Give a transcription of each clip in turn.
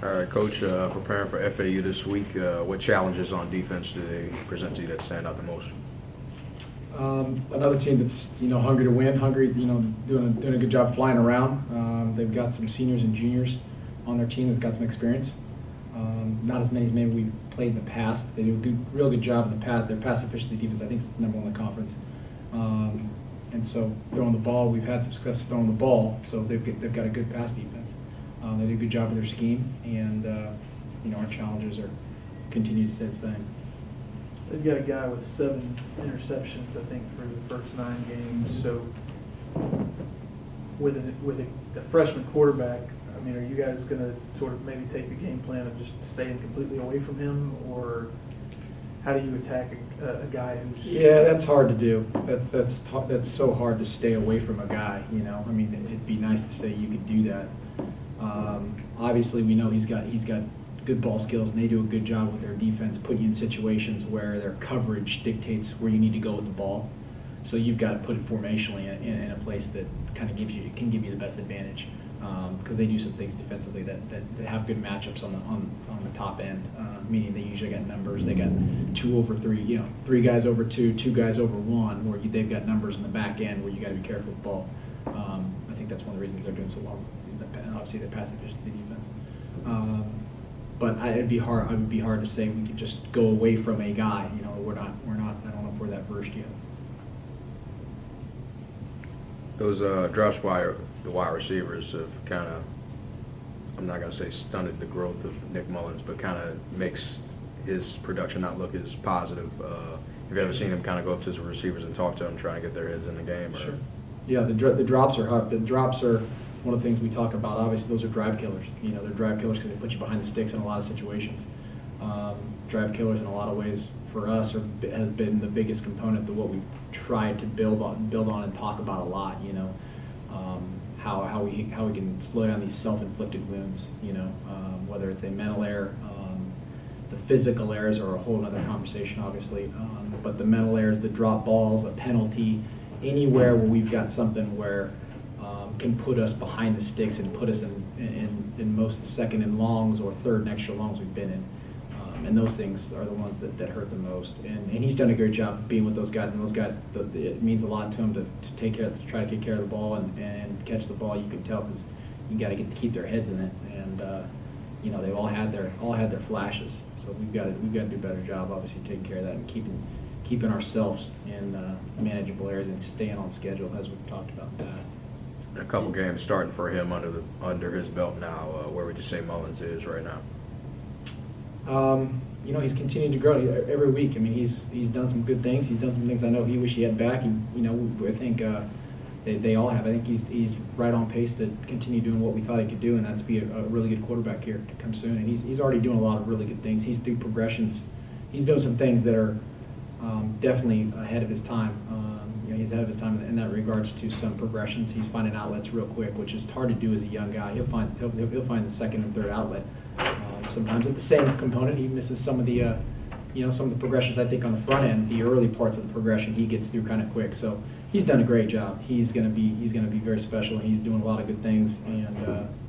All right, Coach, preparing for FAU this week, what challenges on defense do they present to you that stand out the most? Another team that's hungry to win, hungry, doing a good job flying around. They've got some seniors and juniors on their team that's got some experience. Not as many as maybe we've played in the past. They do a real good job in the past. Their pass efficiency defense, I think, is number one in the conference. And so throwing the ball, we've had some success throwing the ball, so they've got a good pass defense. They do a good job with their scheme, and our challenges are continue to stay the same. They've got a guy with 7 interceptions, I think, through the first 9 games. So with a freshman quarterback, I mean, are you guys going to sort of maybe take the game plan of just staying completely away from him, or how do you attack a guy who's? Yeah, that's hard to do. That's so hard to stay away from a guy. I mean, it'd be nice to say you could do that. Obviously, we know he's got good ball skills, and they do a good job with their defense, put you in situations where their coverage dictates where you need to go with the ball. So you've got to put it formationally in a place that kind of can give you the best advantage, because they do some things defensively that have good matchups on the top end, meaning they usually got numbers. They got 2 over 3, 3 guys over 2, 2 guys over 1, where they've got numbers in the back end where you got to be careful with the ball. I think that's one of the reasons they're doing so well. Obviously, their pass efficiency defense. But it would be hard to say we could just go away from a guy. We're not. I don't know if we're that versed yet. Those drops by the wide receivers have kind of, I'm not going to say stunted the growth of Nick Mullins, but kind of makes his production not look as positive. Have you ever seen him kind of go up to his receivers and talk to them, trying to get their heads in the game? Or? Sure. Yeah, the drops are hard. The drops are one of the things we talk about. Obviously, those are drive killers. They're drive killers because they put you behind the sticks in a lot of situations. Drive killers in a lot of ways for us has been the biggest component of what we try to build on and talk about a lot. How we can slow down these self-inflicted wounds. Whether it's a mental error, the physical errors are a whole other conversation, obviously. But the mental errors, the drop balls, a penalty, anywhere where we've got something where can put us behind the sticks and put us in most second and longs or third and extra longs we've been in. And those things are the ones that hurt the most. And he's done a great job being with those guys. And those guys, it means a lot to him to try to take care of the ball and catch the ball. You can tell because you got to keep their heads in it. And they've all had their flashes. So we've got to do a better job, obviously, taking care of that and keeping ourselves in manageable areas and staying on schedule, as we've talked about in the past. A couple games starting for him under his belt now. Where would you say Mullins is right now? He's continuing to grow every week. I mean, he's done some good things. He's done some things I know he wish he had back. I think they all have. I think he's right on pace to continue doing what we thought he could do, and that's be a really good quarterback here to come soon. And he's already doing a lot of really good things. He's through progressions. He's doing some things that are definitely ahead of his time. He's ahead of his time in that regards to some progressions. He's finding outlets real quick, which is hard to do as a young guy. He'll find the second and third outlet. Sometimes at the same component, he misses some of the some of the progressions. I think on the front end, the early parts of the progression, he gets through kind of quick. So he's done a great job. He's going to be very special. He's doing a lot of good things, and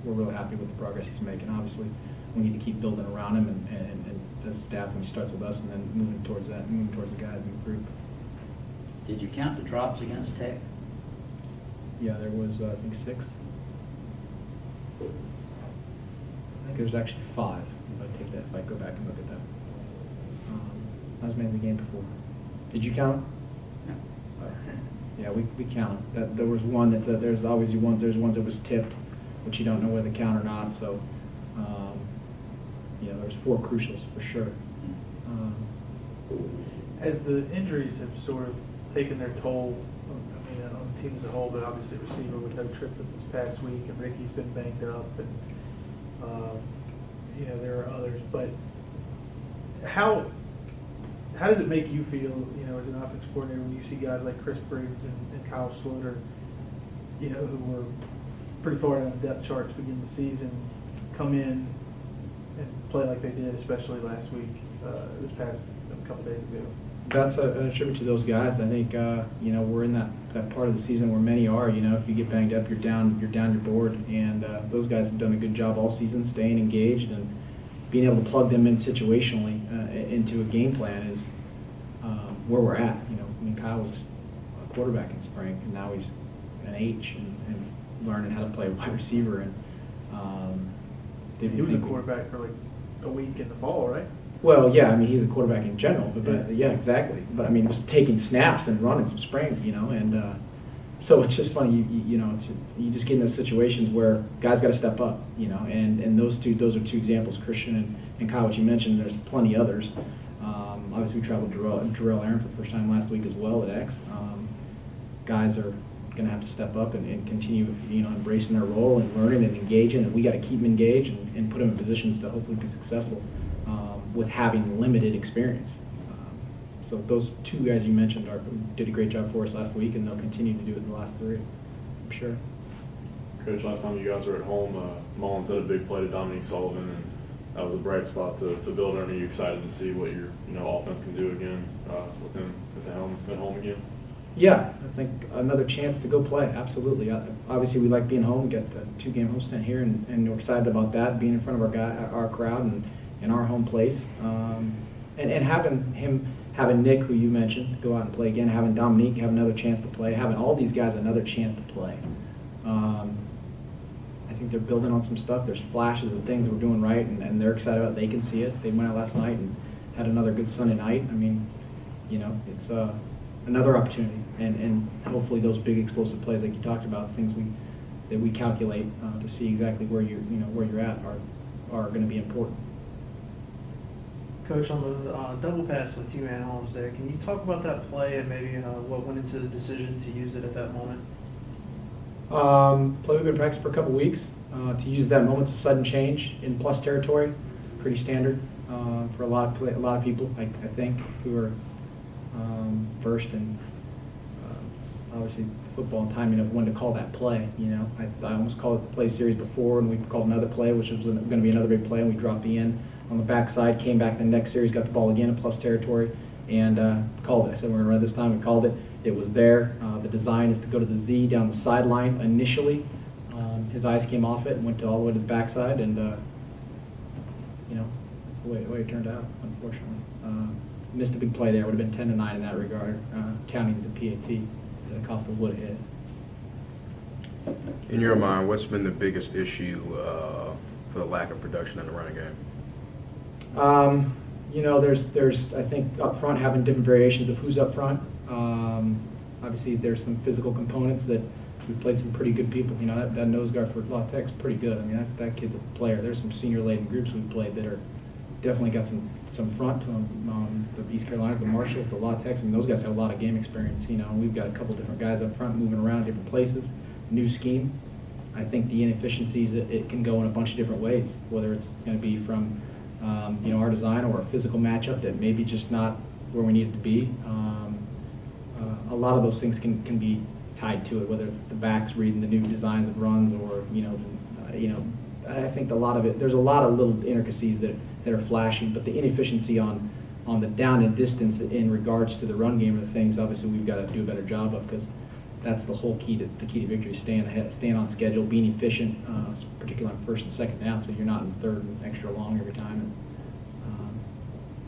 we're real happy with the progress he's making. Obviously, we need to keep building around him and as a staff when he starts with us, and then moving towards the guys in the group. Did you count the drops against Tech? Yeah, there was I think 6. I think there's actually 5. If I go back and look at that. That was maybe the game before. Did you count? No. Yeah, we count that. There was one that there's obviously ones. There's ones that was tipped, which you don't know whether to count or not. So, there's 4 crucials for sure. As the injuries have sort of taken their toll, on the team as a whole, but obviously receiver with no trip this past week, and Ricky's been banged up, and there are others. But how does it make you feel, as an offensive coordinator, when you see guys like Chris Briggs and Kyle Sloter, who were pretty far down the depth chart to begin the season, come in and play like they did, especially last week, this past couple days ago? that's a tribute to those guys. I think we're in that part of the season where many are. If you get banged up, you're down your board, and those guys have done a good job all season, staying engaged and being able to plug them in situationally into a game plan is where we're at. Kyle was a quarterback in spring, and now he's an H and learning how to play wide receiver. And He was a quarterback for like a week in the fall, right? Well, yeah, I mean, he's a quarterback in general, but yeah, exactly. But I mean, was taking snaps and running some spring, and so it's just funny, you just get in those situations where guys got to step up, and those are two examples, Christian and Kyle, what you mentioned. There's plenty others. Obviously, we traveled Jarrell Aaron for the first time last week as well at X. Guys are going to have to step up and continue, embracing their role and learning and engaging, and we got to keep them engaged and put them in positions to hopefully be successful with having limited experience. So those two guys you mentioned did a great job for us last week, and they'll continue to do it in the last three, I'm sure. Coach, last time you guys were at home, Mullins had a big play to Dominique Sullivan, and that was a bright spot to build on. Are you excited to see what your offense can do again with him at home again? Yeah, I think another chance to go play, absolutely. Obviously, we like being home. We got a 2-game homestand here, and we're excited about that, being in front of our crowd and in our home place. And having Nick, who you mentioned, go out and play again, having Dominique have another chance to play, having all these guys another chance to play. I think they're building on some stuff. There's flashes of things that we're doing right, and they're excited about it. They can see it. They went out last night and had another good Sunday night. I mean, it's another opportunity, and hopefully those big explosive plays like you talked about, things that we calculate to see exactly where you're at are going to be important. Coach, on the double pass with T-Man Holmes there, can you talk about that play and maybe what went into the decision to use it at that moment? Play we've been practicing for a couple weeks. To use that moment, it's a sudden change in plus territory, pretty standard for a lot of people, I think, who are versed in obviously football and timing of when to call that play. I almost called it the play series before, and we called another play, which was going to be another big play, and we dropped the end on the backside, came back the next series, got the ball again in plus territory, and called it. I said we're going to run this time. We called it. It was there. The design is to go to the Z down the sideline initially. His eyes came off it and went all the way to the backside, and that's the way it turned out, unfortunately. Missed a big play there. Would have been 10-9 in that regard, counting the PAT that Costa would have hit. In your mind, what's been the biggest issue for the lack of production in the running game? There's I think up front having different variations of who's up front. Obviously, there's some physical components that we've played some pretty good people. That nose guard for La Tech's pretty good. I mean, that kid's a player. There's some senior-laden groups we've played that are definitely got some front to them. The East Carolinas, the Marshalls, the La Techs. I mean, those guys have a lot of game experience. And we've got a couple different guys up front moving around different places. New scheme. I think the inefficiencies, it can go in a bunch of different ways, whether it's going to be from our design or a physical matchup that maybe just not where we need it to be. A lot of those things can be tied to it, whether it's the backs reading the new designs of runs or I think a lot of it. There's a lot of little intricacies that are flashing, but the inefficiency on the down and distance in regards to the run game are the things obviously we've got to do a better job of, because that's the whole key to victory: staying ahead, staying on schedule, being efficient, particularly on first and second down, so you're not in third and extra long every time. And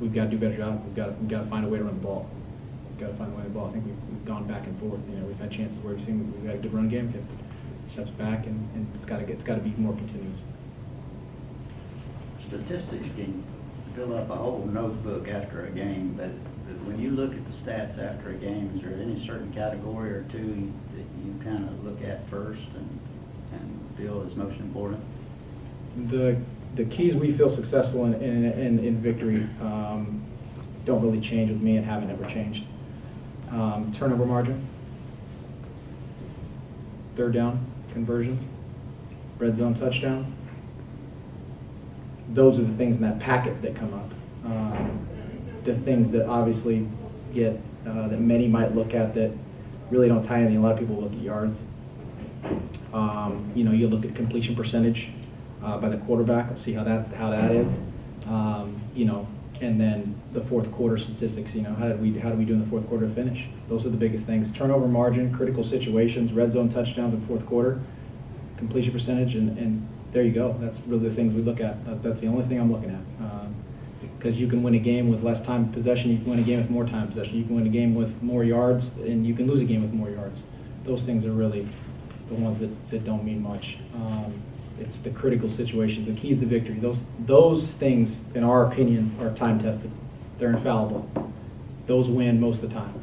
we've got to do a better job. We've got to find a way to run the ball. We've got to find a way to run the ball. I think we've gone back and forth. We've had chances where we've got a good run game, it steps back, and it's got to be more continuous. Statistics can fill up a whole notebook after a game, but when you look at the stats after a game, is there any certain category or two that you kind of look at first and feel is most important? The keys we feel successful in victory don't really change with me and haven't ever changed. Turnover margin, third down conversions, red zone touchdowns. Those are the things in that packet that come up. The things that obviously get that many might look at that really don't tie anything. A lot of people look at yards. You look at completion percentage by the quarterback. We'll see how that is. And then the fourth quarter statistics, how do we do in the fourth quarter to finish? Those are the biggest things. Turnover margin, critical situations, red zone touchdowns in fourth quarter, completion percentage, and there you go. That's really the things we look at. That's the only thing I'm looking at. Because you can win a game with less time possession, you can win a game with more time possession, you can win a game with more yards, and you can lose a game with more yards. Those things are really the ones that don't mean much. It's the critical situations, the keys to victory. Those things, in our opinion, are time tested. They're infallible. Those win most of the time.